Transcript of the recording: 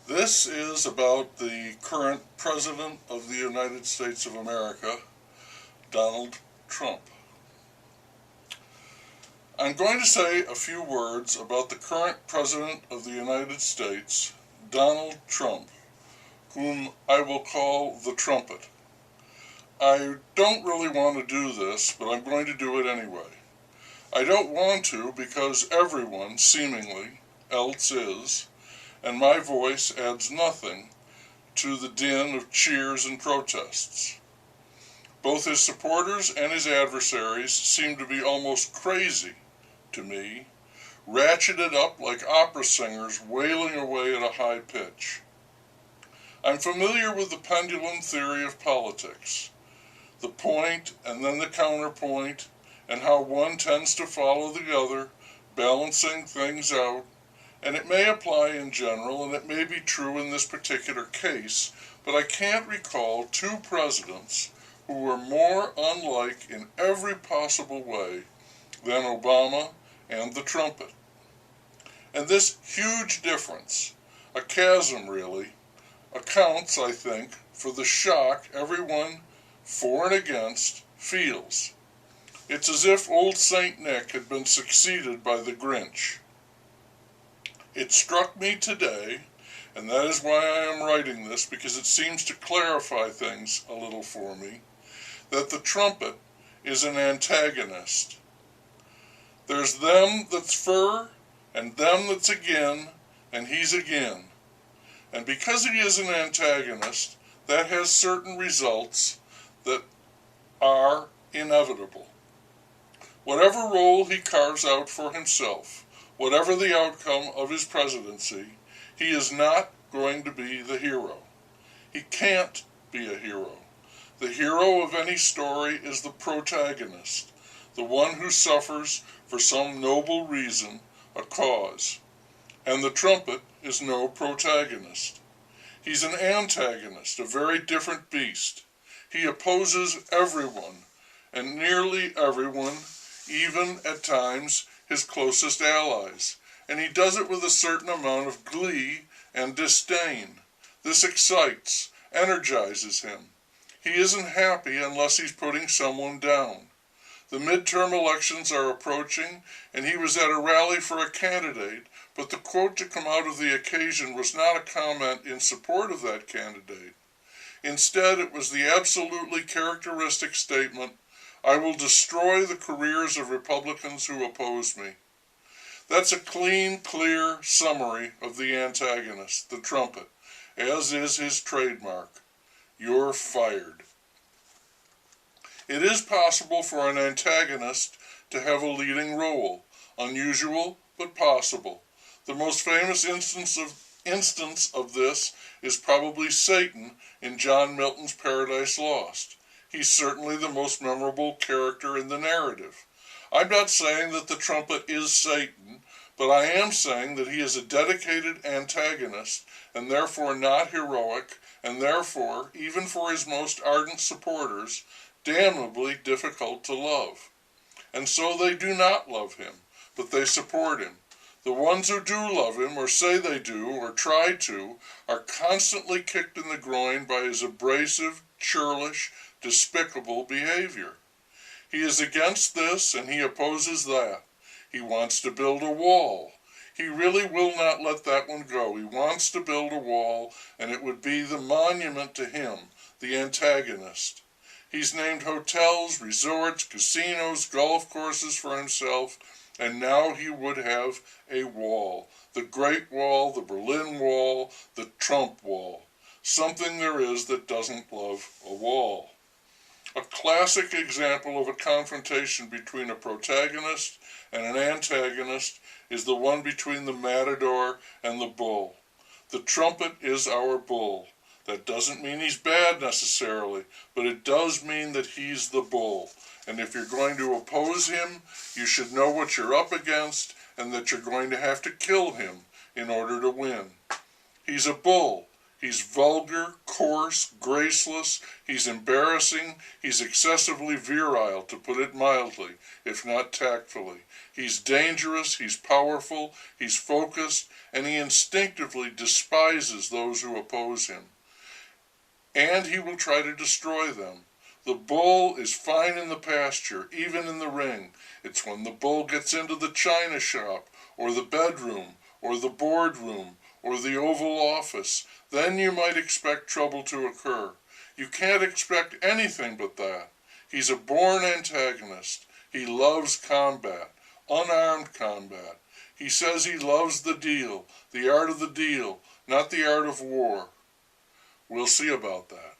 This is about the current President of the United States of America, Donald Trump. I'm going to say a few words about the current President of the United States, Donald Trump, whom I will call the Trumpet. I don't really want to do this, but I'm going to do it anyway. I don't want to because everyone, seemingly, else is, and my voice adds nothing to the din of cheers and protests. Both his supporters and his adversaries seem to be almost crazy to me, ratcheted up like opera singers wailing away at a high pitch. I'm familiar with the pendulum theory of politics, the point and then the counterpoint, and how one tends to follow the other, balancing things out. And it may apply in general, and it may be true in this particular case, but I can't recall two presidents who were more unlike in every possible way than Obama and the Trumpet. And this huge difference, a chasm really, accounts, I think, for the shock everyone, for and against, feels. It's as if old Saint Nick had been succeeded by the Grinch. It struck me today, and that is why I am writing this, because it seems to clarify things a little for me, that the Trumpet is an antagonist. There's them that's fur, and them that's again, and he's again. And because he is an antagonist, that has certain results that are inevitable. Whatever role he carves out for himself, whatever the outcome of his presidency, he is not going to be the hero. He can't be a hero. The hero of any story is the protagonist, the one who suffers for some noble reason, a cause. And the Trumpet is no protagonist. He's an antagonist, a very different beast. He opposes everyone, and nearly everyone, even at times his closest allies, and he does it with a certain amount of glee and disdain. This excites, energizes him. He isn't happy unless he's putting someone down. The midterm elections are approaching, and he was at a rally for a candidate, but the quote to come out of the occasion was not a comment in support of that candidate. Instead, it was the absolutely characteristic statement, "I will destroy the careers of Republicans who oppose me." That's a clean, clear summary of the antagonist, the Trumpet, as is his trademark. You're fired. It is possible for an antagonist to have a leading role, unusual but possible. The most famous instance of this is probably Satan in John Milton's Paradise Lost. He's certainly the most memorable character in the narrative. I'm not saying that the Trumpet is Satan, but I am saying that he is a dedicated antagonist and therefore not heroic, and therefore, even for his most ardent supporters, damnably difficult to love. And so they do not love him, but they support him. The ones who do love him, or say they do, or try to, are constantly kicked in the groin by his abrasive, churlish, despicable behavior. He is against this and he opposes that. He wants to build a wall. He really will not let that one go. He wants to build a wall, and it would be the monument to him, the antagonist. He's named hotels, resorts, casinos, golf courses for himself, and now he would have a wall. The Great Wall, the Berlin Wall, the Trump Wall. Something there is that doesn't love a wall. A classic example of a confrontation between a protagonist and an antagonist is the one between the matador and the bull. The Trumpet is our bull. That doesn't mean he's bad necessarily, but it does mean that he's the bull. And if you're going to oppose him, you should know what you're up against and that you're going to have to kill him in order to win. He's a bull. He's vulgar, coarse, graceless, he's embarrassing, he's excessively virile, to put it mildly, if not tactfully. He's dangerous, he's powerful, he's focused, and he instinctively despises those who oppose him. And he will try to destroy them. The bull is fine in the pasture, even in the ring. It's when the bull gets into the china shop, or the bedroom, or the boardroom, or the Oval Office, then you might expect trouble to occur. You can't expect anything but that. He's a born antagonist. He loves combat, unarmed combat. He says he loves the deal, the art of the deal, not the art of war. We'll see about that.